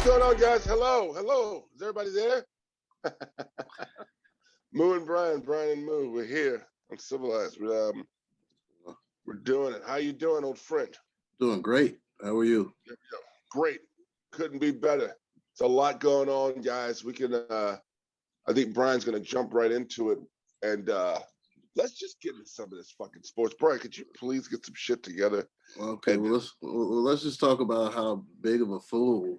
going on, guys? Hello. Is everybody there? Moo and Brian and Moo, we're here. Uncivilized. We're doing it. How you doing, old friend? Doing great. How are you? Great. Couldn't be better. It's a lot going on, guys. We can. I think Brian's gonna jump right into it, and let's just get into some of this fucking sports. Brian, could you please get some shit together? Okay. Well, let's just talk about how big of a fool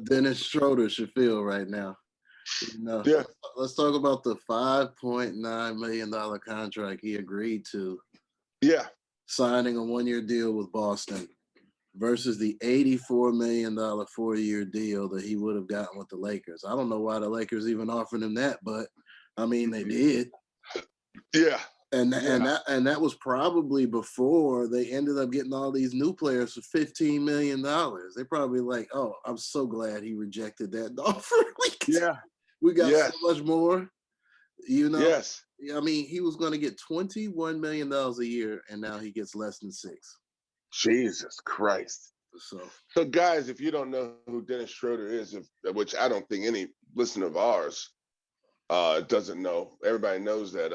Dennis Schroeder should feel right now. Yeah. Let's talk about the $5.9 million contract he agreed to. Yeah. Signing a one-year deal with Boston versus the $84 million 4-year deal that he would have gotten with the Lakers. I don't know why the Lakers even offered him that, but I mean they did. Yeah. And that was probably before they ended up getting all these new players for $15 million. They probably like, oh, I'm so glad he rejected that offer. We got so much more. Yes. I mean, he was going to get $21 million a year, and now he gets less than $6 million. Jesus Christ. So guys, if you don't know who Dennis Schroeder is, which I don't think any listener of ours doesn't know, everybody knows that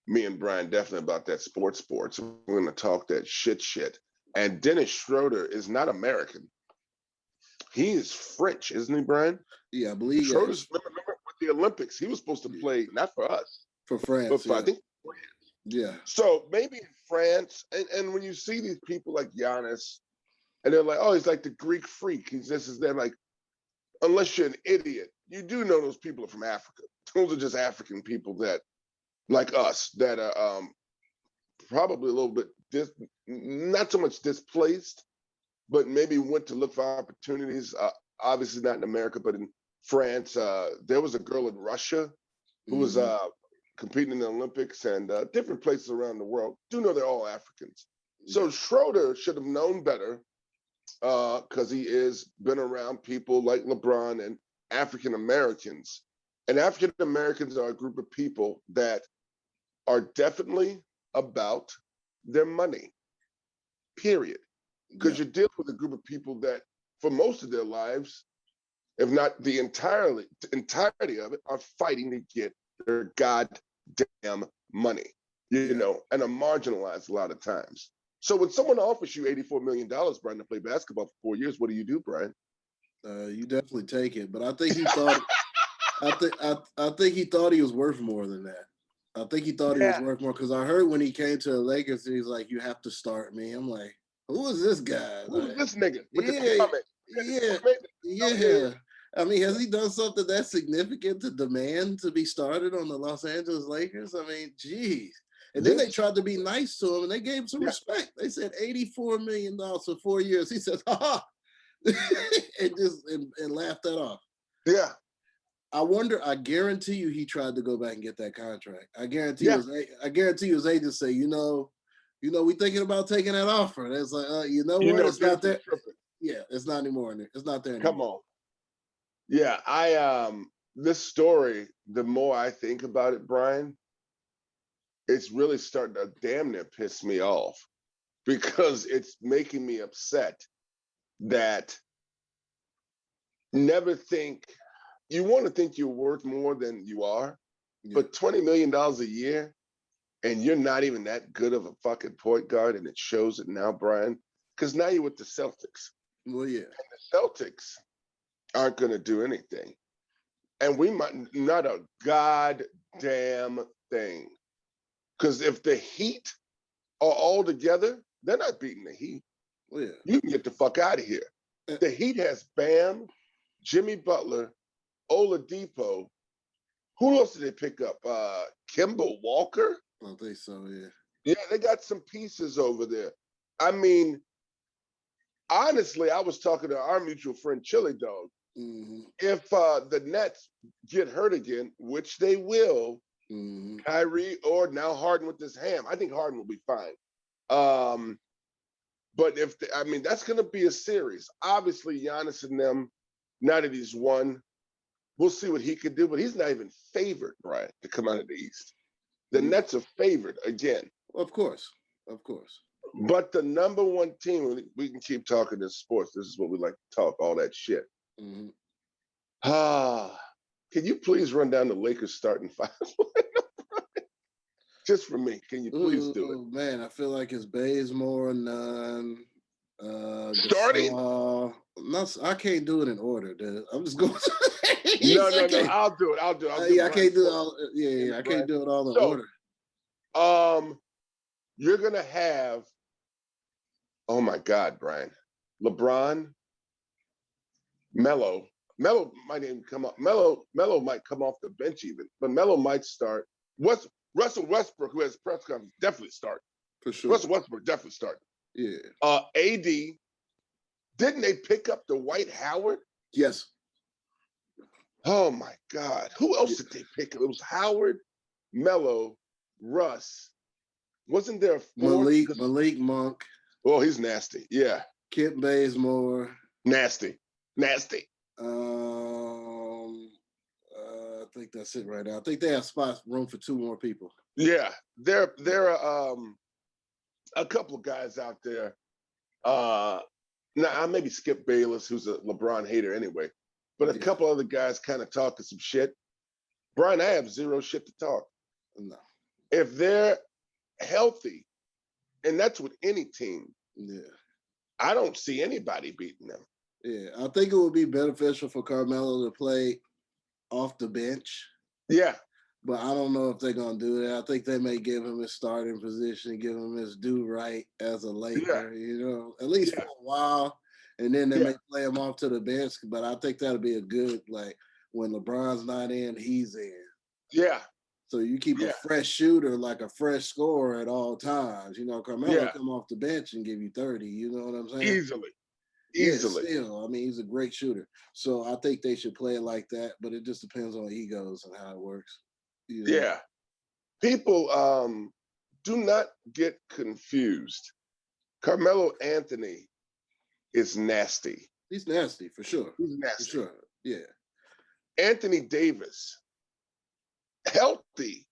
me and Brian definitely about that sports. We're going to talk that shit. And Dennis Schroeder is not American. He is French, isn't he, Brian? Yeah, I believe. Schroeder's, remember with the Olympics, he was supposed to play not for us, for France, but for I think France. Yeah. So maybe in France, and when you see these people like Giannis, and they're like, oh, he's like the Greek freak. He's this is that. Like, unless you're an idiot, you do know those people are from Africa. Those are just African people that, like us, that are probably a little bit not so much displaced, but maybe went to look for opportunities. Obviously not in America, but in France. There was a girl in Russia who was competing in the Olympics and different places around the world. Do know they're all Africans. So Schroeder should have known better because he is been around people like LeBron and African Americans. And African Americans are a group of people that are definitely about their money, period. Because you're dealing with a group of people that, for most of their lives, if not the entirety of it, are fighting to get their goddamn money, you know, and are marginalized a lot of times. So when someone offers you $84 million, Brian, to play basketball for 4 years, what do you do, Brian? You definitely take it, but I think he thought, I think he thought he was worth more than that. I think he thought he was worth more because I heard when he came to the Lakers, he's like, "You have to start me." I'm like, "Who is this guy? Who is this nigga?" With yeah. I mean, has he done something that significant to demand to be started on the Los Angeles Lakers? I mean, geez. And then they tried to be nice to him, and they gave him some respect. They said $84 million for 4 years. He said, "Ha ha," and laughed that off. Yeah. I guarantee you he tried to go back and get that contract. I guarantee his agent say, you know, we thinking about taking that offer. And it's like, it's not there. Yeah, it's not anymore. It's not there anymore. Come on. Yeah, this story, the more I think about it, Brian, it's really starting to damn near piss me off because it's making me upset that you want to think you're worth more than you are, but $20 million a year, and you're not even that good of a fucking point guard, and it shows it now, Brian, because now you're with the Celtics. Well, yeah. And the Celtics aren't going to do anything. And we might not a goddamn thing. Because if the Heat are all together, they're not beating the Heat. Well, yeah. You can get the fuck out of here. The Heat has Bam, Jimmy Butler, Oladipo. Who else did they pick up? Kemba Walker? I don't think so, yeah. Yeah, they got some pieces over there. I mean, honestly, I was talking to our mutual friend, Chili Dog. Mm-hmm. If the Nets get hurt again, which they will, Kyrie or now Harden with this ham, I think Harden will be fine. But that's going to be a series. Obviously, Giannis and them, now that he's won, we'll see what he could do, but he's not even favored, Brian, to come out of the East. The Nets are favored again. Of course. But the number one team, we can keep talking in sports. This is what we like to talk, all that shit. Mm-hmm. Can you please run down the Lakers starting five? Just for me, can you please do it? Man, I feel like it's Bazemore, Nunn, Starting? Gasol. I can't do it in order, dude. I'm just going. No. I'll do it. I can't do it all. Yeah, I can't do it all in order. You're gonna have. Oh my God, Brian, LeBron, Melo might even come up. Melo might come off the bench even, but Melo might start. Russell Westbrook, who has press conference, definitely start. For sure. Russell Westbrook definitely start. Yeah. AD, didn't they pick up the Dwight Howard? Yes. Oh my God. Who else did they pick up? It was Howard, Melo, Russ. Wasn't there a fourth? Malik Monk. Oh, he's nasty. Yeah. Kent Bazemore. Nasty. I think that's it right now. I think they have room for two more people. Yeah. There are a couple of guys out there. Now I maybe skip Bayless, who's a LeBron hater anyway, but a couple other guys kind of talking some shit. Brian, I have zero shit to talk. No. If they're healthy, and that's with any team, I don't see anybody beating them. Yeah, I think it would be beneficial for Carmelo to play off the bench. Yeah. But I don't know if they're going to do that. I think they may give him his starting position, give him his due right as a Laker, at least for a while. And then they may play him off to the bench. But I think that'll be a good, like, when LeBron's not in, he's in. Yeah. So you keep a fresh shooter, like a fresh scorer at all times. Carmelo come off the bench and give you 30. You know what I'm saying? Easily. Yeah, still, I mean, he's a great shooter. So I think they should play it like that, but it just depends on egos and how it works. Yeah. People do not get confused. Carmelo Anthony is nasty. He's nasty, for sure. He's nasty. For sure, yeah. Anthony Davis, healthy,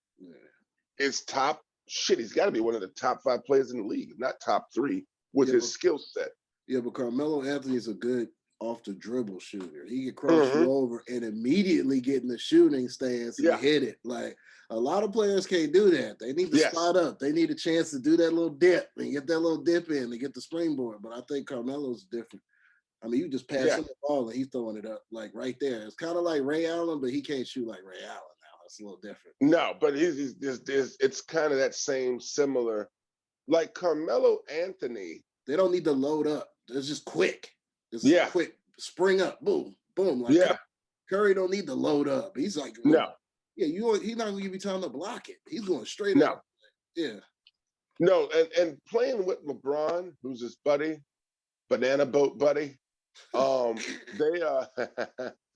is top shit. He's got to be one of the top 5 players in the league, if not top 3, with his skill set. Yeah, but Carmelo Anthony is a good off the dribble shooter. He can cross you over and immediately get in the shooting stance and hit it. Like, a lot of players can't do that. They need to spot up. They need a chance to do that little dip and get that little dip in to get the springboard. But I think Carmelo's different. I mean, you just pass him the ball and he's throwing it up like right there. It's kind of like Ray Allen, but he can't shoot like Ray Allen now. It's a little different. No, but it's kind of that same similar. Like Carmelo Anthony. They don't need to load up. It's just quick. It's quick. Spring up. Boom. Boom. Like Curry don't need to load up. He's like, no. Yeah, he's not going to give you time to block it. He's going straight up. Yeah. No, and playing with LeBron, who's his buddy, banana boat buddy, they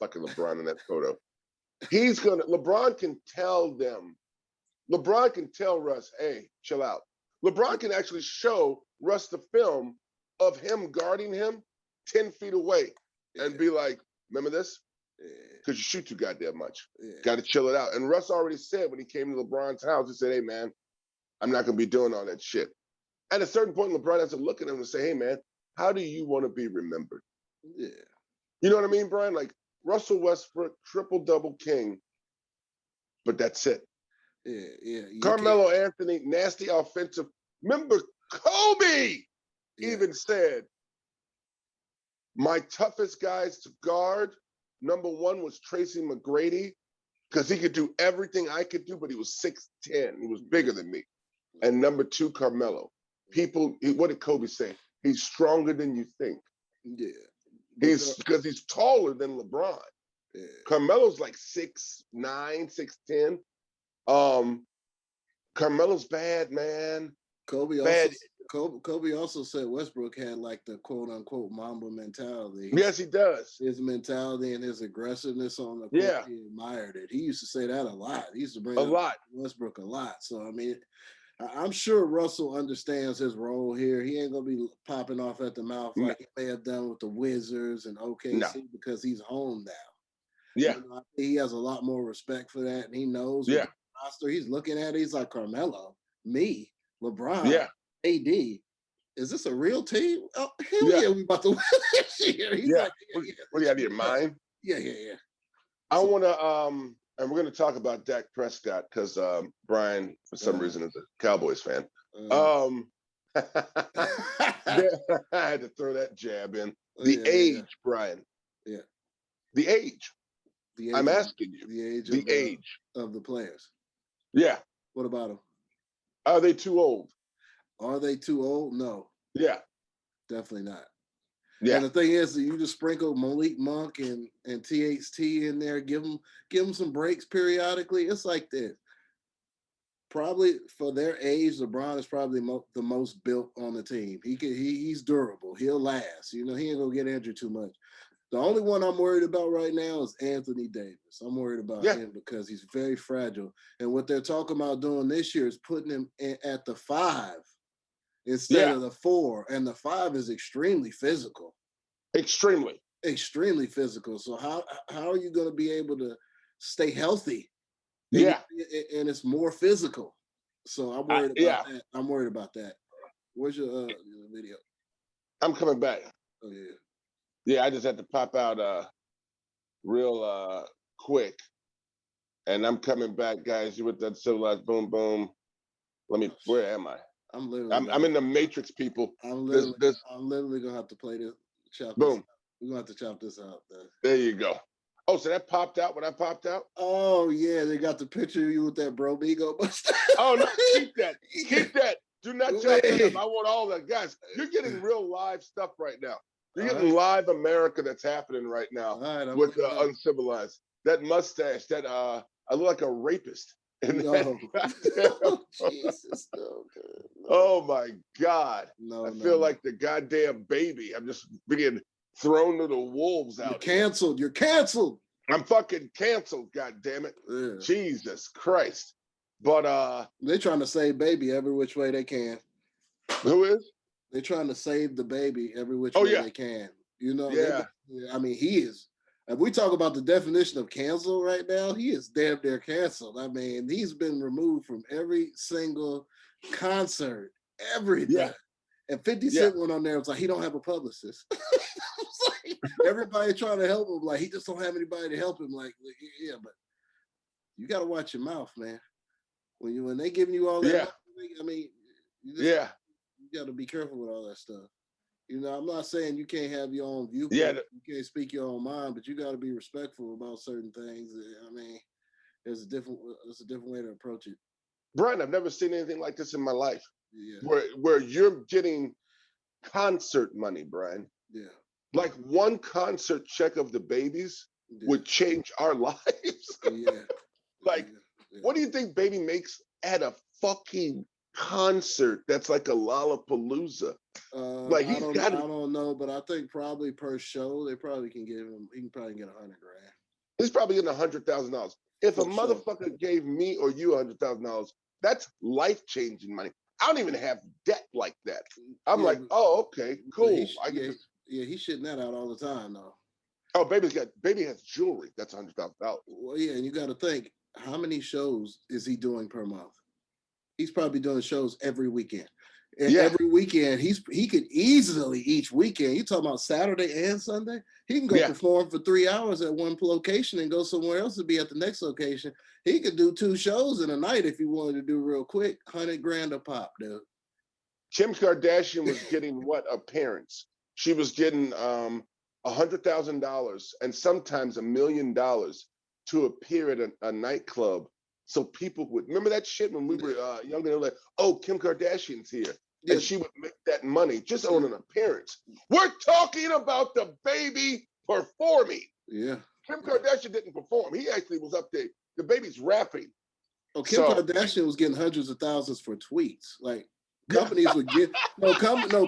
fucking LeBron in that photo. LeBron can tell Russ, hey, chill out. LeBron can actually show Russ the film of him guarding him 10 feet away and be like, remember this? Because you shoot too goddamn much. Got to chill it out. And Russ already said when he came to LeBron's house, he said, hey, man, I'm not going to be doing all that shit. At a certain point, LeBron has to look at him and say, hey, man, how do you want to be remembered? Yeah. You know what I mean, Brian? Like Russell Westbrook, triple-double king, but that's it. Yeah. Carmelo Anthony, nasty offensive. Remember, Kobe even said, my toughest guys to guard, number 1 was Tracy McGrady, because he could do everything I could do, but he was 6'10". He was bigger than me. And number 2, Carmelo. What did Kobe say? He's stronger than you think. Yeah. Because he's taller than LeBron. Yeah. Carmelo's like 6'9", 6'10". Carmelo's bad, man. Kobe also said Westbrook had like the quote unquote Mamba mentality. Yes, he does. His mentality and his aggressiveness on the court, he admired it. He used to say that a lot. He used to bring up Westbrook a lot. So I mean, I'm sure Russell understands his role here. He ain't gonna be popping off at the mouth like he may have done with the Wizards and OKC because he's home now. Yeah, he has a lot more respect for that, and he knows. The roster he's looking at. He's like Carmelo, me, LeBron, AD. is this a real team? Oh, hell Yeah. yeah, we about to win this year. He's Yeah. like, What do you have in your mind? Yeah, yeah, yeah. I So, want to, and we're going to talk about Dak Prescott because Brian, for some reason, is a Cowboys fan. I had to throw that jab in. The age, Brian. Yeah. The age. The age I'm asking you. The age the of age of the players. Yeah. What about them? Are they too old? Are they too old? No. Yeah. Definitely not. Yeah. And the thing is, that you just sprinkle Malik Monk and THT in there, give them some breaks periodically. It's like this. Probably for their age, LeBron is probably the most built on the team. He's durable. He'll last. You know, he ain't gonna get injured too much. The only one I'm worried about right now is Anthony Davis. I'm worried about him because he's very fragile. And what they're talking about doing this year is putting him at the 5 instead of the 4. And the 5 is extremely physical. Extremely physical. So how are you going to be able to stay healthy? And and it's more physical. So I'm worried about that. I'm worried about that. Where's your video? I'm coming back. Oh yeah. Yeah, I just had to pop out real quick. And I'm coming back, guys. You with that civilized boom boom. Where am I? I'm in the Matrix, people. I'm literally gonna have to play this. Boom. We're gonna have to chop this out. There you go. Oh, so that popped out when I popped out? Oh yeah, they got the picture of you with that bro Bigo mustache. Oh no, keep that. Keep that. Do not chop that up. I want all that. Guys, you're getting real live stuff right now. You're getting live America that's happening right now with Uncivilized. That mustache, that I look like a rapist. No. Jesus, no, oh my God. I feel like the goddamn baby. I'm just being thrown to the wolves out. You're canceled. I'm fucking canceled, god damn it. Yeah. Jesus Christ. But they're trying to save baby every which way they can. Who is? They're trying to save the baby every which way they can. You know, I mean, he is. If we talk about the definition of cancel right now, he is damn near canceled. I mean, he's been removed from every single concert, everything. Yeah. And 50 Cent went on there and was like, he don't have a publicist. Like, everybody trying to help him, like, he just don't have anybody to help him. Like yeah, but you got to watch your mouth, man. When they giving you all that, I mean, you got to be careful with all that stuff. You know, I'm not saying you can't have your own viewpoint. Yeah, you can't speak your own mind, but you got to be respectful about certain things. I mean, there's a different way to approach it. Brian, I've never seen anything like this in my life. Yeah. Where you're getting concert money, Brian. Yeah. Like one concert check of the babies would change our lives. Yeah. Like, what do you think baby makes at a fucking concert that's like a Lollapalooza? Like I don't know, but I think probably per show he can probably get $100,000. He's probably getting $100,000. If a motherfucker gave me or you $100,000, that's life-changing money. I don't even have debt like that. I'm like, oh, okay, cool. He's shitting that out all the time though. Oh, baby has jewelry. That's $100,000. Well, yeah, and you got to think, how many shows is he doing per month? He's probably doing shows every weekend. And every weekend, he could easily each weekend. You talking about Saturday and Sunday? He can go perform for 3 hours at one location and go somewhere else to be at the next location. He could do 2 shows in a night if he wanted to do real quick. $100,000 a pop, dude. Kim Kardashian was getting what appearance? She was getting $100,000 and sometimes $1 million to appear at a nightclub. So people would remember that shit when we were younger. They were like, "Oh, Kim Kardashian's here," and she would make that money just on an appearance. We're talking about the baby performing. Yeah, Kim Kardashian didn't perform. He actually was up there. The baby's rapping. Oh, Kim Kardashian was getting hundreds of thousands for tweets. Like companies would give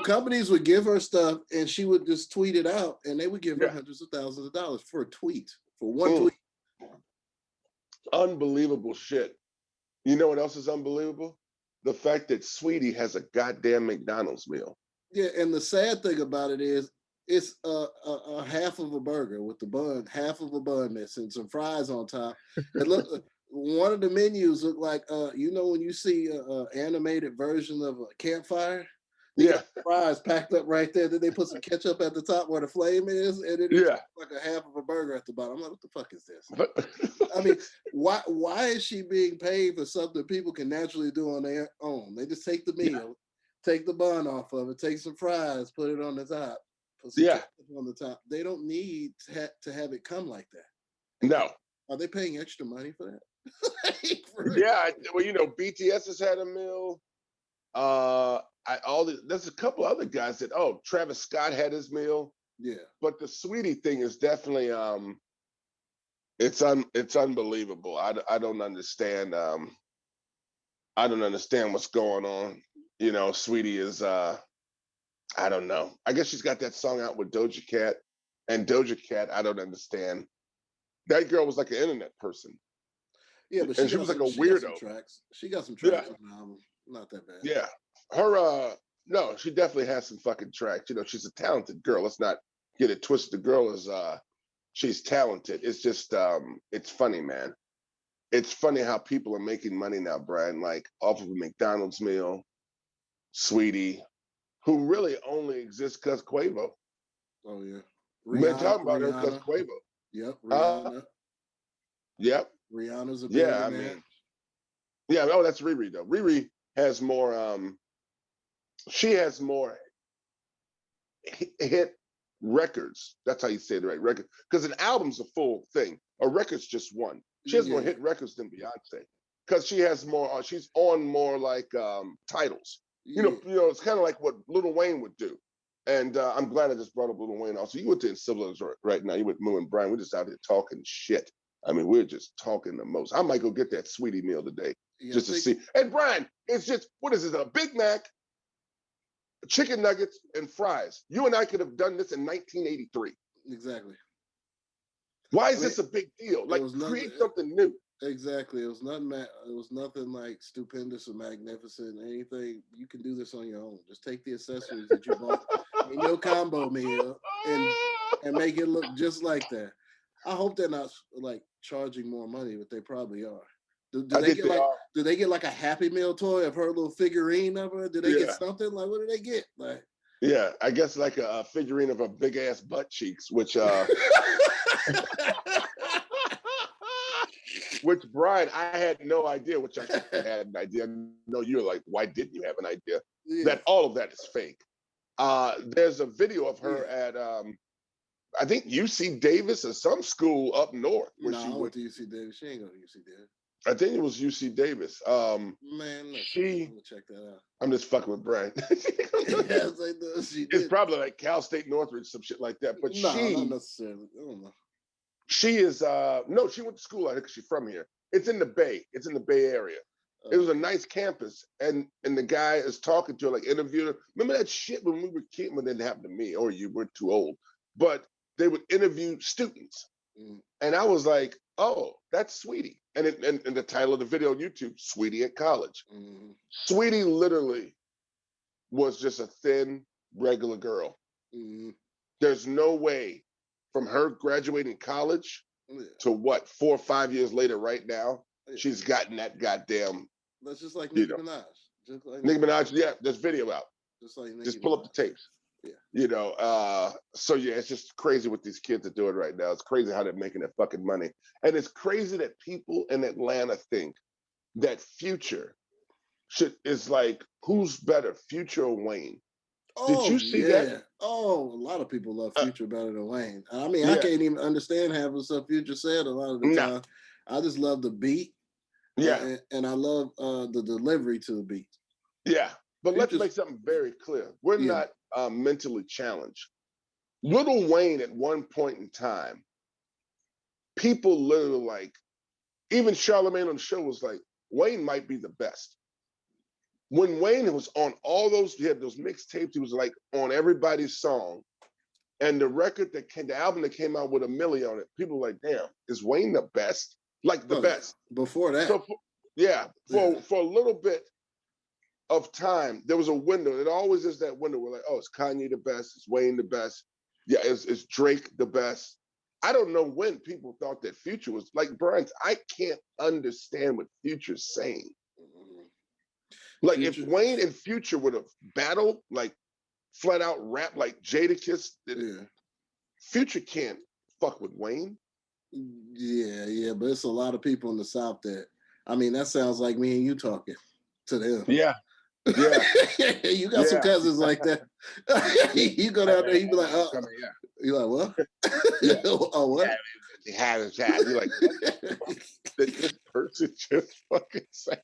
companies would give her stuff, and she would just tweet it out, and they would give her hundreds of thousands of dollars for a tweet, for one tweet. Unbelievable shit. You know what else is unbelievable? The fact that Sweetie has a goddamn McDonald's meal. Yeah, and the sad thing about it is it's a half of a burger with the bun, half of a bun missing, some fries on top. And look, one of the menus look like when you see an animated version of a campfire, They Yeah. got fries packed up right there. Then they put some ketchup at the top where the flame is, and then it's Yeah. like a half of a burger at the bottom. I'm like, what the fuck is this? But I mean, why is she being paid for something people can naturally do on their own? They just take the meal, take the bun off of it, take some fries, put it on the top, put some ketchup on the top. They don't need to have it come like that. no. Are they paying extra money for that? Yeah. Well, you know, BTS has had a meal. There's a couple other guys that Travis Scott had his meal. Yeah. But the sweetie thing is definitely it's unbelievable. I don't understand I don't understand what's going on. You know, Sweetie is I don't know. I guess she's got that song out with Doja Cat, and Doja Cat, I don't understand. That girl was like an internet person. Yeah, but And she was like a she got some weirdo. tracks. She got some Yeah. tracks on the album. Not that bad. Yeah. Her no, she definitely has some fucking tracks. You know, she's a talented girl. Let's not get it twisted. The girl is she's talented. It's just it's funny, man. It's funny how people are making money now, Brian, like off of a McDonald's meal, Sweetie, who really only exists because Quavo. Oh yeah. We've been talking about her because Quavo. Yep, Rihanna. Yep. Rihanna's a Yeah, I billionaire. mean, yeah, that's Riri though. Riri has more she has more hit records. That's how you say it, right? Record. Because an album's a full thing. A record's just one. She has more hit records than Beyonce. Because she has more, she's on more like titles. You know, it's kind of like what Lil Wayne would do. And I'm glad I just brought up Lil Wayne also. You went to Uncivilized right now. You with Moo and Brian. We're just out here talking shit. I mean, we're just talking the most. I might go get that sweetie meal today just to see. And Brian, it's just, what is it, a Big Mac, chicken nuggets, and fries. You and I could have done this in 1983. Exactly. Why is this a big deal? Like, create something new. Exactly. It was nothing. It was nothing like stupendous or magnificent. Anything you can do this on your own. Just take the accessories that you bought in your combo meal and make it look just like that. I hope they're not like charging more money, but they probably are. Do they get like a Happy Meal toy of her little figurine of her? Do they get something like, what do they get? Like, yeah, I guess like a figurine of her big ass butt cheeks, which which Brian, I had no idea, which I had an idea. No, you're like, why didn't you have an idea? That all of that is fake. There's a video of her at I think UC Davis or some school up north. Where she went to UC Davis. She ain't going to UC Davis. I think it was UC Davis. Man, I'm gonna check that out. I'm just fucking with Brian. It's probably like Cal State Northridge, some shit like that. But not necessarily. I don't know. She is no, she went to school out here because she's from here. It's in the Bay. It's in the Bay Area. It was a nice campus, and the guy is talking to her, like interviewing her. Remember that shit when we were kids? Well, it didn't happen to me, or you were too old. But they would interview students, and I was like, "Oh, that's Sweetie." And the title of the video on YouTube, "Sweetie at College." Sweetie literally was just a thin, regular girl. There's no way from her graduating college to what 4 or 5 years later, right now, she's gotten that goddamn. That's just like Nicki Minaj. Just like Nicki Minaj, yeah, there's video out. Just pull up the tapes. Yeah. You know, so yeah, it's just crazy what these kids are doing right now. It's crazy how they're making their fucking money. And it's crazy that people in Atlanta think that Future is like, who's better, Future or Wayne? Did you see that? Oh, a lot of people love Future better than Wayne. I mean, I can't even understand half of the stuff Future said a lot of the time. I just love the beat. Yeah. And I love the delivery to the beat. Yeah. But let's make something very clear. We're not mentally challenged. Little Wayne, at one point in time, people literally like, even Charlamagne on the show was like, Wayne might be the best. When Wayne was on all those, he had those mixtapes, he was like on everybody's song. And the album that came out with a million on it, people were like, damn, is Wayne the best? Like the best. Before that. So for a little bit of time, there was a window. It always is that window where like, oh, is Kanye the best? Is Wayne the best? Yeah, is Drake the best? I don't know when people thought that Future was like Brian. I can't understand what Future's saying. Like Future. if Wayne and Future would have battled, like flat out rap like Jadakiss, Yeah. Future can't fuck with Wayne. Yeah, but it's a lot of people in the South that, I mean, that sounds like me and you talking to them. Yeah. You got some cousins like that. You go down there, you be like, you're like, what? Yeah. Oh, what? He had his hat. You're like, what did this person just fucking say?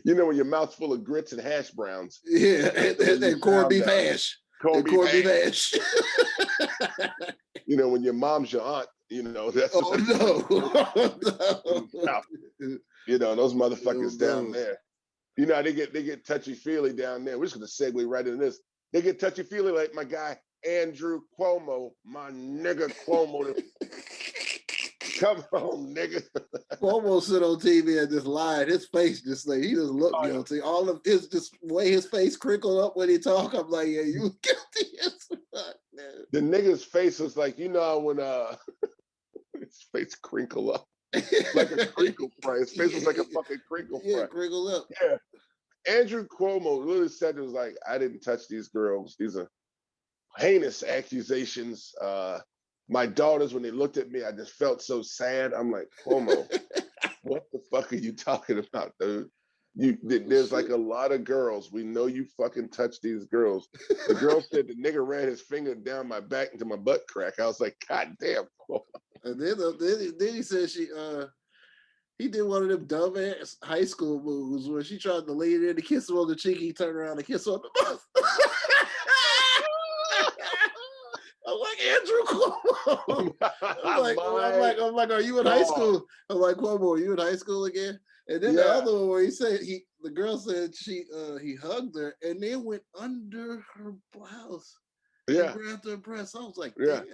You know, when your mouth's full of grits and hash browns. Yeah, and corned beef hash. Corned beef hash. You know, when your mom's your aunt, you know, that's no. You know, those motherfuckers down there. You know, they get touchy-feely down there. We're just gonna segue right into this. They get touchy-feely like my guy Andrew Cuomo, my nigga Cuomo. Come on, nigga. Cuomo sit on TV and just lied. His face just like, he just looked guilty. All of his, just way his face crinkled up when he talk, I'm like, yeah, you guilty as fuck, man. The nigga's face was like, you know, when his face crinkled up. Like a crinkle fry. His face was like a fucking crinkle fry. Yeah, crinkled up. Yeah. Andrew Cuomo literally said, it was like, I didn't touch these girls. These are heinous accusations. My daughters, when they looked at me, I just felt so sad. I'm like, Cuomo, what the fuck are you talking about, dude? There's like a lot of girls. We know you fucking touched these girls. The girl said the nigga ran his finger down my back into my butt crack. I was like, God damn. And then he said he did one of them dumbass high school moves where she tried to lean in to kiss him on the cheek. He turned around and kissed her on the mouth. I'm like, Andrew Cuomo. I'm like, are you in high school? I'm like, Cuomo, are you in high school again? And then the other one where the girl said he hugged her and then went under her blouse and grabbed her breast. I was like, damn,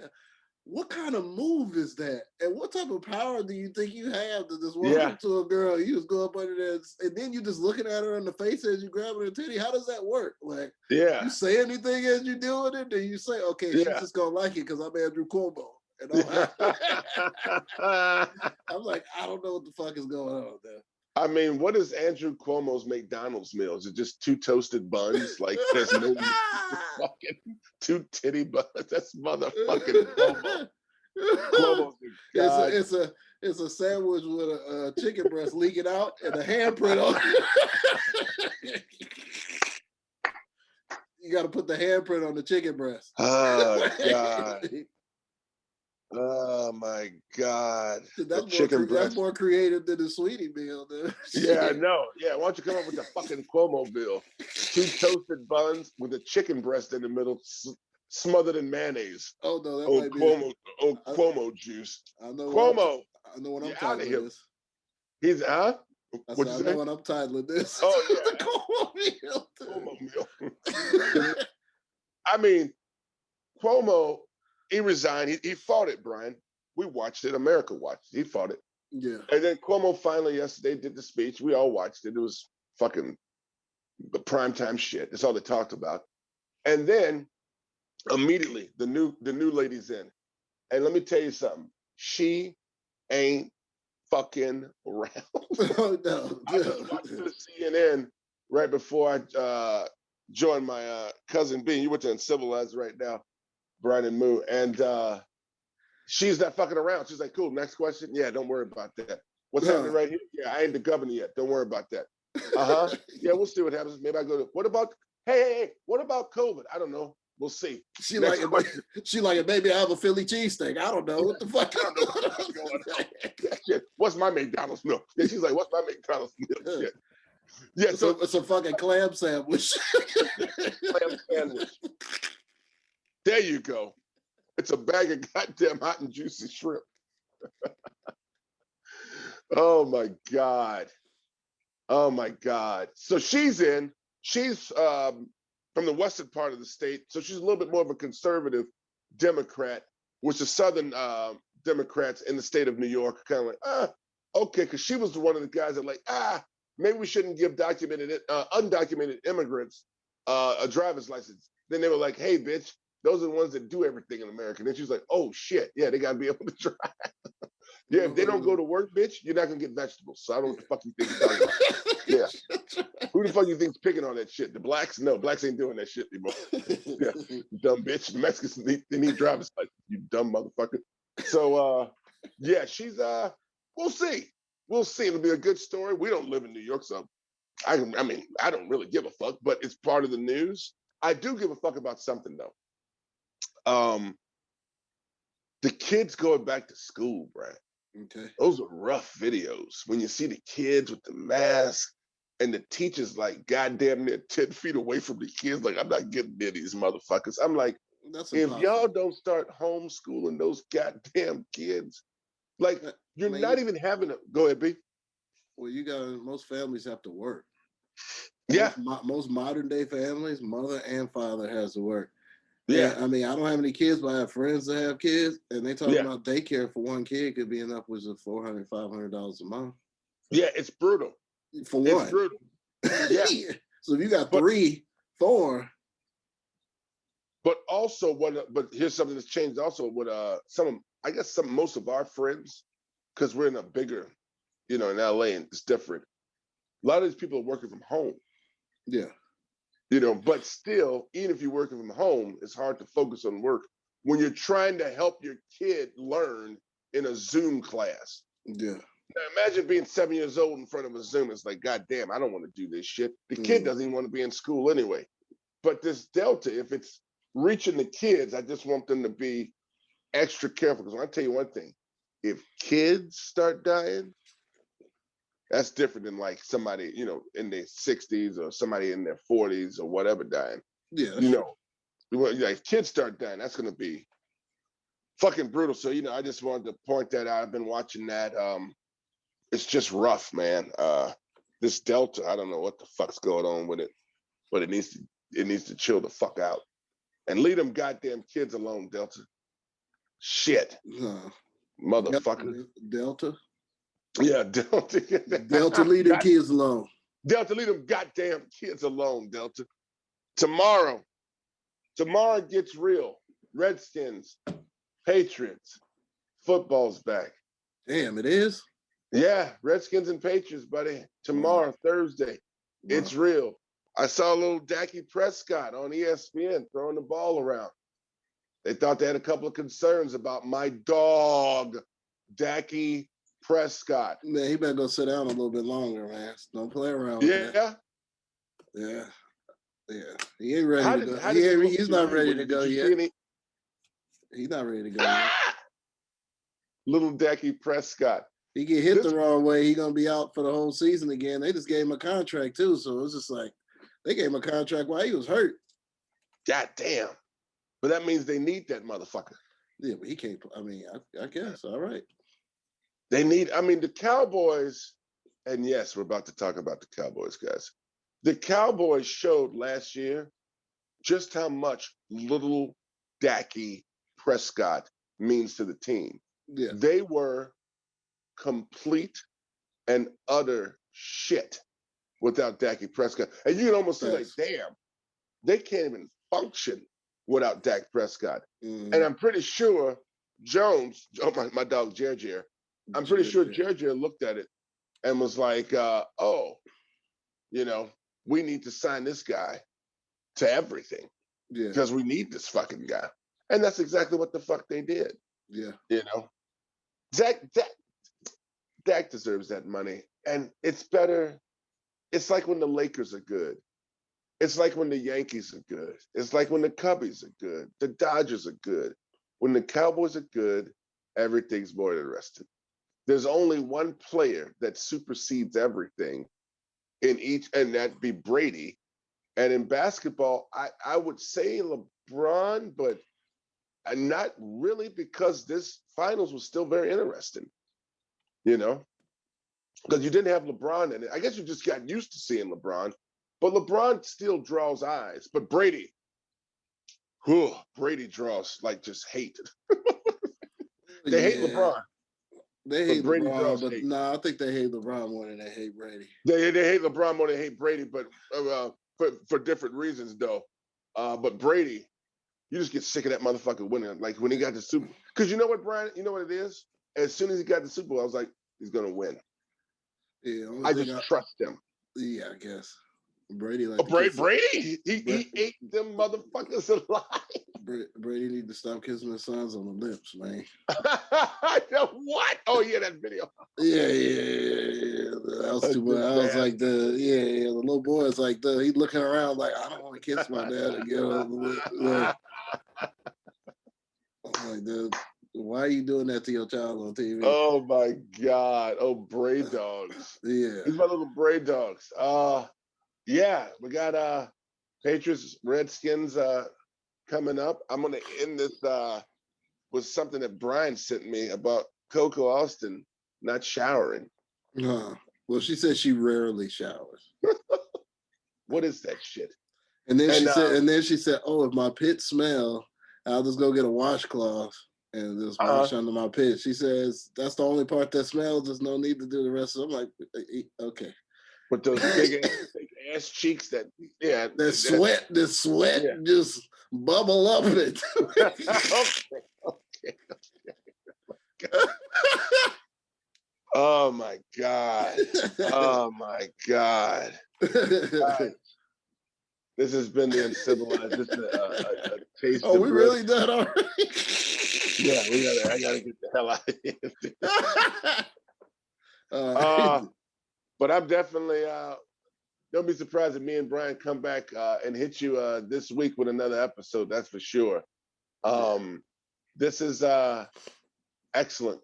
what kind of move is that? And what type of power do you think you have to just walk up to a girl, you just go up under there, and then you just looking at her in the face as you grab her titty? How does that work? Like, you say anything as you doing it? Or you say, okay, she's just gonna like it because I'm Andrew Cuomo. And I'm like, I don't know what the fuck is going on there. I mean, what is Andrew Cuomo's McDonald's meal? Is it just 2 toasted buns? Like, there's no fucking 2 titty buns. That's motherfucking Cuomo. Cuomo's it's a sandwich with a chicken breast leaking out and a handprint on it. You got to put the handprint on the chicken breast. Oh, God. Oh my God! That's more creative than the sweetie meal, dude. Yeah, I know. Yeah, why don't you come up with the fucking Cuomo meal? 2 toasted buns with a chicken breast in the middle, smothered in mayonnaise. Oh no, that might Cuomo, be Cuomo juice. I know Cuomo. I know what I'm titling this. He's I know what I'm titling this. Oh yeah, Cuomo meal. I mean, Cuomo. He resigned. He fought it, Brian. We watched it. America watched it. He fought it. Yeah. And then Cuomo finally yesterday did the speech. We all watched it. It was fucking the primetime shit. That's all they talked about. And then immediately the new lady's in. And let me tell you something. She ain't fucking around. Oh, no. I was watching the CNN right before I joined my cousin B. You went to Uncivilized right now. Brian and Moo, and she's not fucking around. She's like, cool, next question. Yeah, don't worry about that. What's happening right here? Yeah, I ain't the governor yet. Don't worry about that. Yeah, we'll see what happens. Maybe I go to, what about, hey, what about COVID? I don't know. We'll see. She like maybe I have a Philly cheesesteak. I don't know. What the fuck? I don't know what's going on. Yeah, what's my McDonald's meal? Yeah, she's like, what's my McDonald's meal? Shit. Yeah, so it's a fucking clam sandwich. Clam sandwich. There you go. It's a bag of goddamn hot and juicy shrimp. Oh my God. Oh my God. So she's in. She's from the western part of the state. So she's a little bit more of a conservative Democrat, which the southern Democrats in the state of New York are kind of like, okay, because she was one of the guys that like, maybe we shouldn't give undocumented immigrants a driver's license. Then they were like, hey, bitch, those are the ones that do everything in America. And then she's like, oh shit, yeah, they gotta be able to drive. Yeah, if they don't go to work, bitch, you're not gonna get vegetables. So I don't know what the fuck you think you're talking about. Yeah. Who the fuck you think's picking on that shit? The blacks? No, blacks ain't doing that shit anymore. Yeah, dumb bitch. The Mexicans they need driver's license. You dumb motherfucker. So yeah, she's we'll see. We'll see. It'll be a good story. We don't live in New York, so I mean, I don't really give a fuck, but it's part of the news. I do give a fuck about something though. The kids going back to school, Brad. Okay. Those are rough videos when you see the kids with the mask and the teachers like goddamn near 10 feet away from the kids. Like, I'm not getting near these motherfuckers. I'm like, That's if impossible. y'all don't start homeschooling those goddamn kids, like you're not even having a go ahead, B. Well, you got most families have to work. Yeah. Most modern day families, mother and father has to work. Yeah. And, I mean, I don't have any kids, but I have friends that have kids, and they talk about daycare for one kid could be enough with $400, $500 a month. Yeah, it's brutal. For one. It's brutal. Yeah. So if you got 3, 4. But also but here's something that's changed also with most of our friends, because we're in a bigger, in LA and it's different. A lot of these people are working from home. Yeah. But still, even if you're working from home, it's hard to focus on work when you're trying to help your kid learn in a Zoom class. Yeah. Now imagine being 7 years old in front of a Zoom. It's like, God damn, I don't want to do this shit. The kid doesn't even want to be in school anyway. But this Delta, if it's reaching the kids, I just want them to be extra careful. Because I'll tell you one thing, if kids start dying, that's different than like somebody, in their 60s or somebody in their 40s or whatever dying. Yeah. Like kids start dying, that's going to be fucking brutal. So, I just wanted to point that out. I've been watching that. It's just rough, man. This Delta, I don't know what the fuck's going on with it, but it needs to chill the fuck out and leave them goddamn kids alone, Delta. Shit. Motherfucker. Delta? Yeah, Delta. Delta, leave them kids alone. Delta, leave them goddamn kids alone, Delta. Tomorrow gets real. Redskins, Patriots, football's back. Damn, it is? Yeah, Redskins and Patriots, buddy. Tomorrow, Thursday. Wow. It's real. I saw a little Dak Prescott on ESPN throwing the ball around. They thought they had a couple of concerns about my dog, Dak Prescott. Man, he better go sit down a little bit longer, man. Don't play around with that. Yeah. He ain't ready to go. He's not ready to go yet. He's not ready to go yet. Little Dak Prescott. He get hit the wrong way, he gonna be out for the whole season again. They just gave him a contract too, so it's just like they gave him a contract while he was hurt. God damn. But that means they need that motherfucker. Yeah, but he can't. I mean, I guess. All right. The Cowboys, and yes, we're about to talk about the Cowboys, guys. The Cowboys showed last year just how much little Dak Prescott means to the team. Yeah. They were complete and utter shit without Dak Prescott. And you can almost see like, damn, they can't even function without Dak Prescott. And I'm pretty sure Jones, my dog Jer, I'm pretty sure Jer looked at it and was like, we need to sign this guy to everything. Yeah. Because we need this fucking guy. And that's exactly what the fuck they did. Yeah. Dak deserves that money. And it's better. It's like when the Lakers are good. It's like when the Yankees are good. It's like when the Cubbies are good. The Dodgers are good. When the Cowboys are good, everything's more interesting. There's only one player that supersedes everything in each, and that'd be Brady. And in basketball, I would say LeBron, but not really, because this finals was still very interesting, because you didn't have LeBron in it. I guess you just got used to seeing LeBron, but LeBron still draws eyes. But Brady draws like just hate. They hate LeBron. They hate LeBron, but no, I think they hate LeBron more than they hate Brady. They hate LeBron more than they hate Brady, but for different reasons though. But Brady, you just get sick of that motherfucker winning. Like when he got the Super, because you know what, Brian? You know what it is? as soon as he got the Super Bowl, I was like, he's gonna win. Yeah, I just trust him. Yeah, I guess. Brady Brady, he ate them motherfuckers alive. Brady need to stop kissing his sons on the lips, man. What? Oh yeah, that video. Yeah. That was too much. I was like, the little boy is like, he's looking around like, I don't want to kiss my dad again. I'm like, dude, why are you doing that to your child on TV? Oh my God. Oh, Braid Dogs. Yeah. These my little Braid Dogs. Yeah, we got Patriots, Redskins coming up. I'm gonna end this with something that Brian sent me about Coco Austin not showering. Well, she said she rarely showers. What is that shit? And then she said, "Oh, if my pits smell, I'll just go get a washcloth and just wash under my pit." She says that's the only part that smells. There's no need to do the rest. So I'm like, okay. With those big ass cheeks that the sweat just bubble up it. Okay. Oh my God. Oh my God. Right. This has been the Uncivilized. This is a taste of we really done already? Yeah, I gotta get the hell out of here. But I'm definitely don't be surprised if me and Brian come back and hit you this week with another episode, that's for sure. This is excellent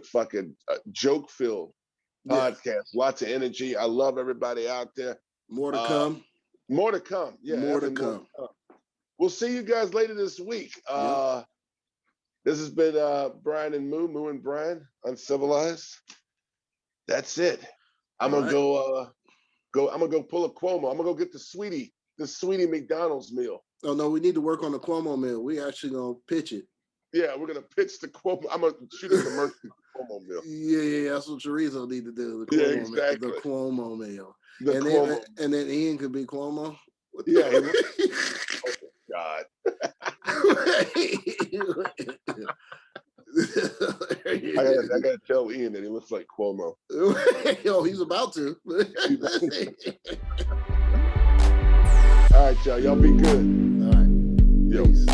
fucking joke-filled podcast. Lots of energy. I love everybody out there. More to come. More to come. Yeah. More to come. We'll see you guys later this week. This has been Brian and Moo and Brian, Uncivilized. That's it. I'm gonna go pull a Cuomo. I'm gonna go get the sweetie McDonald's meal. Oh no, we need to work on the Cuomo meal. We actually gonna pitch it. Yeah, we're gonna pitch the Cuomo. I'm gonna shoot a commercial for the Cuomo meal. Yeah, that's what Chorizo need to do. The Cuomo meal. And then Ian could be Cuomo. Yeah. Oh God. I gotta tell Ian that he looks like Cuomo. Yo, he's about to. All right, y'all. Y'all be good. All right. Yo. Peace.